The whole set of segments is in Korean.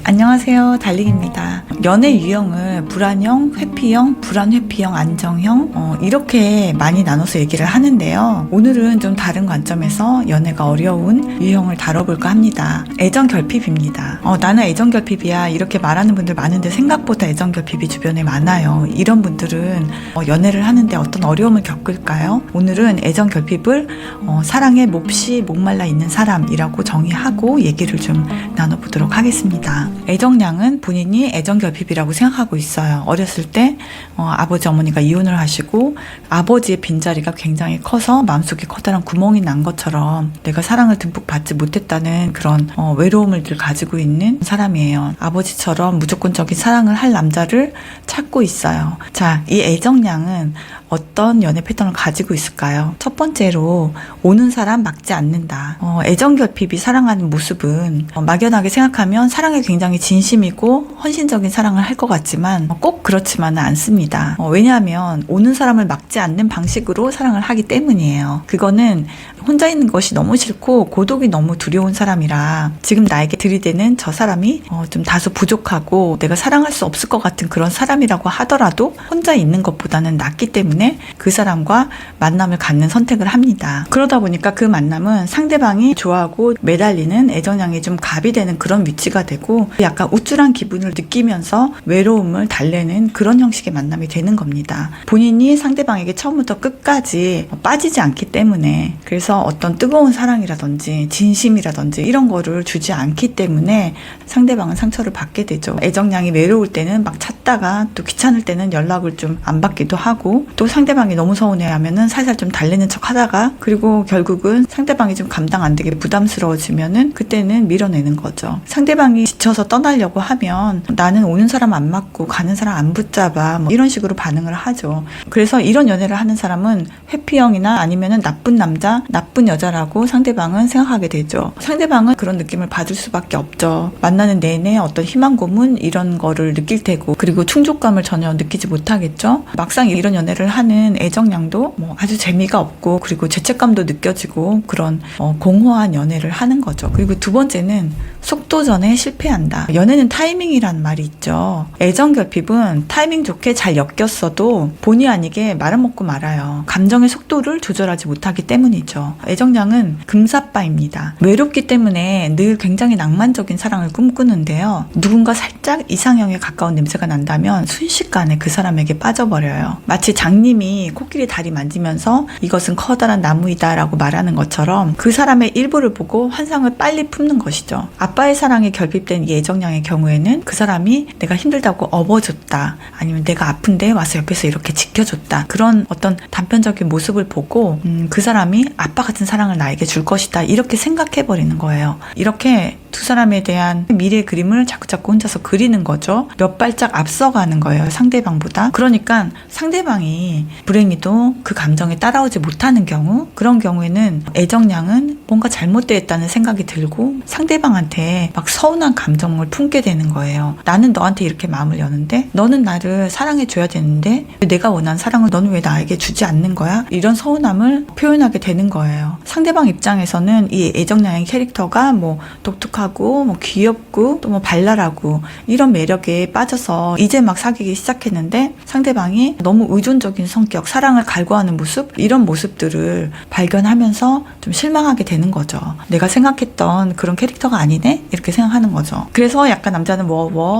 안녕하세요, 달링입니다. 연애 유형을 불안형, 회피형, 불안회피형, 안정형 이렇게 많이 나눠서 얘기를 하는데요. 오늘은 좀 다른 관점에서 연애가 어려운 유형을 다뤄볼까 합니다. 애정결핍입니다. 나는 애정결핍이야 이렇게 말하는 분들 많은데 생각보다 애정결핍이 주변에 많아요. 이런 분들은 연애를 하는데 어떤 어려움을 겪을까요? 오늘은 애정결핍을 사랑에 몹시 목말라 있는 사람이라고 정의하고 얘기를 좀 나눠보도록 하겠습니다. 애정량은 본인이 애정결핍이라고 생각하고 있어요. 어렸을 때 아버지 어머니가 이혼을 하시고 아버지의 빈자리가 굉장히 커서 마음속에 커다란 구멍이 난 것처럼 내가 사랑을 듬뿍 받지 못했다는 그런 외로움을 늘 가지고 있는 사람이에요. 아버지처럼 무조건적인 사랑을 할 남자를 찾고 있어요. 자, 이 애정량은 어떤 연애 패턴을 가지고 있을까요? 첫 번째로 오는 사람 막지 않는다. 애정결핍이 사랑하는 모습은 막연하게 생각하면 사랑에 굉장히 진심이고 헌신적인 사랑을 할 것 같지만 꼭 그렇지만은 않습니다. 왜냐하면 오는 사람을 막지 않는 방식으로 사랑을 하기 때문이에요. 그거는 혼자 있는 것이 너무 싫고 고독이 너무 두려운 사람이라 지금 나에게 들이대는 저 사람이 좀 다소 부족하고 내가 사랑할 수 없을 것 같은 그런 사람이라고 하더라도 혼자 있는 것보다는 낫기 때문에 그 사람과 만남을 갖는 선택을 합니다. 그러다 보니까 그 만남은 상대방이 좋아하고 매달리는 애정량이 좀 갑이 되는 그런 위치가 되고 약간 우쭐한 기분을 느끼면서 외로움을 달래는 그런 형식의 만남이 되는 겁니다. 본인이 상대방에게 처음부터 끝까지 빠지지 않기 때문에 그래서 어떤 뜨거운 사랑이라든지 진심이라든지 이런 거를 주지 않기 때문에 상대방은 상처를 받게 되죠. 애정량이 외로울 때는 막 찾다가 또 귀찮을 때는 연락을 좀 안 받기도 하고 또 상대방이 너무 서운해하면은 살살 좀 달래는 척 하다가 그리고 결국은 상대방이 좀 감당 안 되게 부담스러워지면은 그때는 밀어내는 거죠. 상대방이 지쳐서 떠나려고 하면 나는 오는 사람 안 맞고 가는 사람 안 붙잡아 이런 식으로 반응을 하죠. 그래서 이런 연애를 하는 사람은 회피형이나 아니면은 나쁜 남자, 나쁜 여자라고 상대방은 생각하게 되죠. 상대방은 그런 느낌을 받을 수밖에 없죠. 만나는 내내 어떤 희망 고문 이런 거를 느낄 테고 그리고 충족감을 전혀 느끼지 못하겠죠. 막상 이런 연애를 하는 애정량도 아주 재미가 없고 그리고 죄책감도 느껴지고 그런 공허한 연애를 하는 거죠. 그리고 두 번째는 속도전에 실패한다. 연애는 타이밍이란 말이 있죠. 애정결핍은 타이밍 좋게 잘 엮였어도 본의 아니게 말아먹고 말아요. 감정의 속도를 조절하지 못하기 때문이죠. 애정량은 금사빠입니다. 외롭기 때문에 늘 굉장히 낭만적인 사랑을 꿈꾸는데요. 누군가 살짝 이상형에 가까운 냄새가 난다면 순식간에 그 사람에게 빠져버려요. 마치 장님이 코끼리 다리 만지면서 이것은 커다란 나무이다 라고 말하는 것처럼 그 사람의 일부를 보고 환상을 빨리 품는 것이죠. 아빠의 사랑에 결핍된 이 애정량의 경우에는 그 사람이 내가 힘들다고 업어줬다 아니면 내가 아픈데 와서 옆에서 이렇게 지켜줬다 그런 어떤 단편적인 모습을 보고 그 사람이 아빠 같은 사랑을 나에게 줄 것이다 이렇게 생각해버리는 거예요. 이렇게 두 사람에 대한 미래의 그림을 자꾸자꾸 혼자서 그리는 거죠. 몇 발짝 앞서가는 거예요, 상대방보다. 그러니까 상대방이 불행히도 그 감정에 따라오지 못하는 경우, 그런 경우에는 애정량은 뭔가 잘못되어 있다는 생각이 들고 상대방한테 막 서운한 감정을 품게 되는 거예요. 나는 너한테 이렇게 마음을 여는데 너는 나를 사랑해줘야 되는데 내가 원하는 사랑을 너는 왜 나에게 주지 않는 거야? 이런 서운함을 표현하게 되는 거예요. 상대방 입장에서는 이 애정량의 캐릭터가 독특하고 귀엽고 또 발랄하고 이런 매력에 빠져서 이제 막 사귀기 시작했는데 상대방이 너무 의존적인 성격, 사랑을 갈구하는 모습 이런 모습들을 발견하면서 좀 실망하게 되는 거죠. 내가 생각했던 그런 캐릭터가 아니네? 이렇게 생각하는 거죠. 그래서 약간 남자는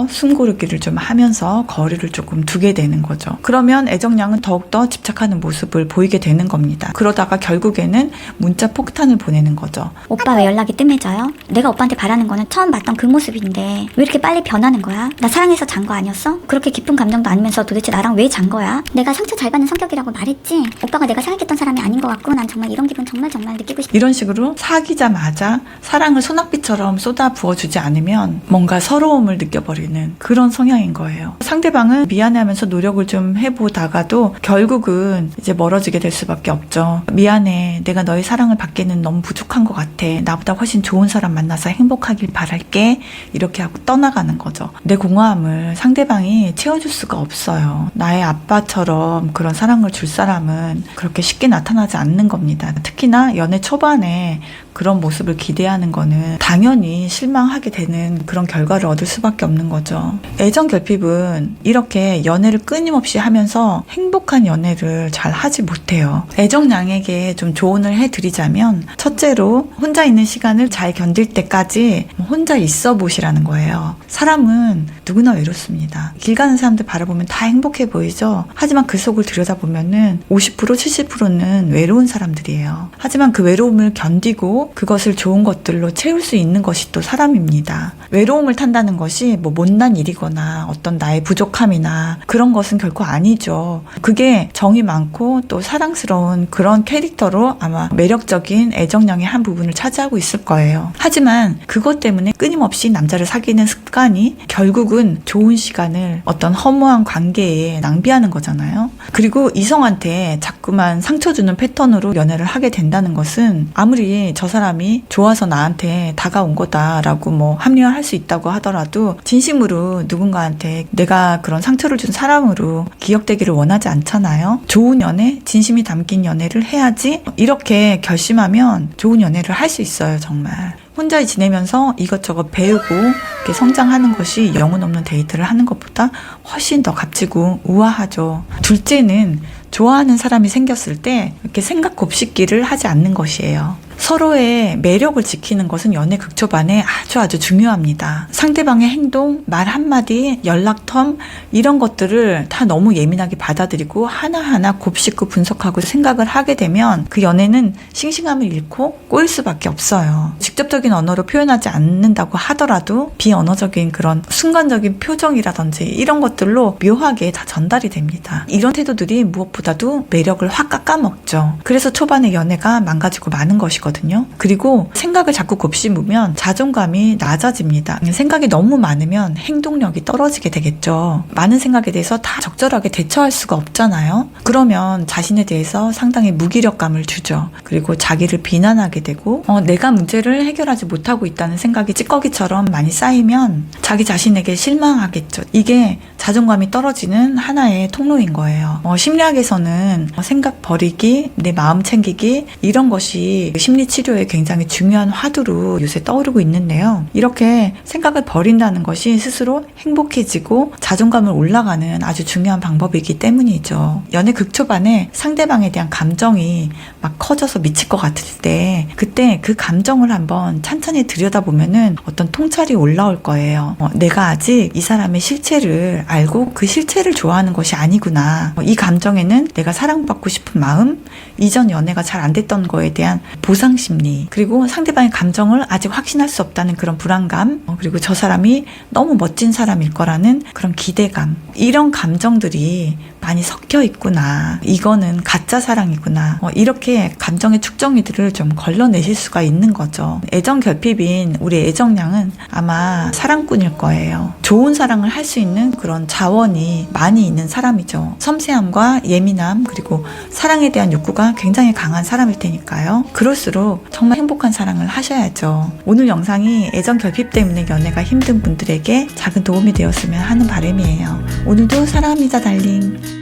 숨 고르기를 좀 하면서 거리를 조금 두게 되는 거죠. 그러면 애정량은 더욱더 집착하는 모습을 보이게 되는 겁니다. 그러다가 결국에는 문자 폭탄을 보내는 거죠. 오빠 왜 연락이 뜸해져요? 내가 오빠한테 바라는 거는 처음 봤던 그 모습인데 왜 이렇게 빨리 변하는 거야? 나 사랑해서 잔 거 아니었어? 그렇게 깊은 감정도 아니면서 도대체 나랑 왜 잔 거야? 내가 상처 잘 받는 성격이라고 말했지? 오빠가 내가 생각했던 사람이 아닌 것 같고 난 정말 이런 기분 정말 느끼고 싶어. 이런 식으로 사귀자마자 사랑을 소낙비처럼 쏟아 부어주지 않으면 뭔가 서러움을 느껴버리는 그런 성향인 거예요. 상대방은 미안해하면서 노력을 좀 해보다가도 결국은 이제 멀어지게 될 수밖에 없죠. 미안해, 내가 너의 사랑을 받기에는 너무 부족한 것 같아. 나보다 훨씬 좋은 사람 만나서 행복 행복하길 바랄게 이렇게 하고 떠나가는 거죠. 내 공허함을 상대방이 채워줄 수가 없어요. 나의 아빠처럼 그런 사랑을 줄 사람은 그렇게 쉽게 나타나지 않는 겁니다. 특히나 연애 초반에 그런 모습을 기대하는 거는 당연히 실망하게 되는 그런 결과를 얻을 수밖에 없는 거죠. 애정 결핍은 이렇게 연애를 끊임없이 하면서 행복한 연애를 잘 하지 못해요. 애정양에게 좀 조언을 해드리자면 첫째로 혼자 있는 시간을 잘 견딜 때까지 혼자 있어 보시라는 거예요. 사람은 누구나 외롭습니다. 길 가는 사람들 바라보면 다 행복해 보이죠. 하지만 그 속을 들여다보면은 50% 70%는 외로운 사람들이에요. 하지만 그 외로움을 견디고 그것을 좋은 것들로 채울 수 있는 것이 또 사람입니다. 외로움을 탄다는 것이 뭐 못난 일이거나 어떤 나의 부족함이나 그런 것은 결코 아니죠. 그게 정이 많고 또 사랑스러운 그런 캐릭터로 아마 매력적인 애정량의 한 부분을 차지하고 있을 거예요. 하지만 그것 때문에 끊임없이 남자를 사귀는 습관이 결국은 좋은 시간을 어떤 허무한 관계에 낭비하는 거잖아요. 그리고 이성한테 자꾸만 상처 주는 패턴으로 연애를 하게 된다는 것은 아무리 저 사람이 좋아서 나한테 다가온 거다라고 뭐 합리화할 수 있다고 하더라도 진심으로 누군가한테 내가 그런 상처를 준 사람으로 기억되기를 원하지 않잖아요. 좋은 연애, 진심이 담긴 연애를 해야지 이렇게 결심하면 좋은 연애를 할 수 있어요, 정말. 혼자 지내면서 이것저것 배우고 이렇게 성장하는 것이 영혼 없는 데이트를 하는 것보다 훨씬 더 값지고 우아하죠. 둘째는 좋아하는 사람이 생겼을 때 이렇게 생각 곱씹기를 하지 않는 것이에요. 서로의 매력을 지키는 것은 연애 극초반에 아주 중요합니다. 상대방의 행동, 말 한마디, 연락텀 이런 것들을 다 너무 예민하게 받아들이고 하나하나 곱씹고 분석하고 생각을 하게 되면 그 연애는 싱싱함을 잃고 꼬일 수밖에 없어요. 직접적인 언어로 표현하지 않는다고 하더라도 비언어적인 그런 순간적인 표정이라든지 이런 것들로 묘하게 다 전달이 됩니다. 이런 태도들이 무엇보다도 매력을 확 깎아먹죠. 그래서 초반에 연애가 망가지고 마는 것이거든요. 그리고 생각을 자꾸 곱씹으면 자존감이 낮아집니다. 생각이 너무 많으면 행동력이 떨어지게 되겠죠. 많은 생각에 대해서 다 적절하게 대처할 수가 없잖아요. 그러면 자신에 대해서 상당히 무기력감을 주죠. 그리고 자기를 비난하게 되고 내가 문제를 해결하지 못하고 있다는 생각이 찌꺼기처럼 많이 쌓이면 자기 자신에게 실망하겠죠. 이게 자존감이 떨어지는 하나의 통로인 거예요. 심리학에서는 생각 버리기, 내 마음 챙기기 이런 것이 심리 치료에 굉장히 중요한 화두로 요새 떠오르고 있는데요. 이렇게 생각을 버린다는 것이 스스로 행복해지고 자존감을 올라가는 아주 중요한 방법이기 때문이죠. 연애 극초반에 상대방에 대한 감정이 막 커져서 미칠 것 같을 때 그때 그 감정을 한번 찬찬히 들여다보면은 어떤 통찰이 올라올 거예요. 내가 아직 이 사람의 실체를 알고 그 실체를 좋아하는 것이 아니구나. 이 감정에는 내가 사랑받고 싶은 마음, 이전 연애가 잘 안 됐던 거에 대한 보상 심리, 그리고 상대방의 감정을 아직 확신할 수 없다는 그런 불안감, 그리고 저 사람이 너무 멋진 사람일 거라는 그런 기대감, 이런 감정들이 많이 섞여 있구나. 이거는 가짜 사랑이구나. 이렇게 감정의 축정이들을 좀 걸러내실 수가 있는 거죠. 애정 결핍인 우리 애정량은 아마 사랑꾼일 거예요. 좋은 사랑을 할 수 있는 그런 자원이 많이 있는 사람이죠. 섬세함과 예민함, 그리고 사랑에 대한 욕구가 굉장히 강한 사람일 테니까요. 그럴수록 정말 행복한 사랑을 하셔야죠. 오늘 영상이 애정 결핍 때문에 연애가 힘든 분들에게 작은 도움이 되었으면 하는 바람이에요. 오늘도 사랑합니다, 달링.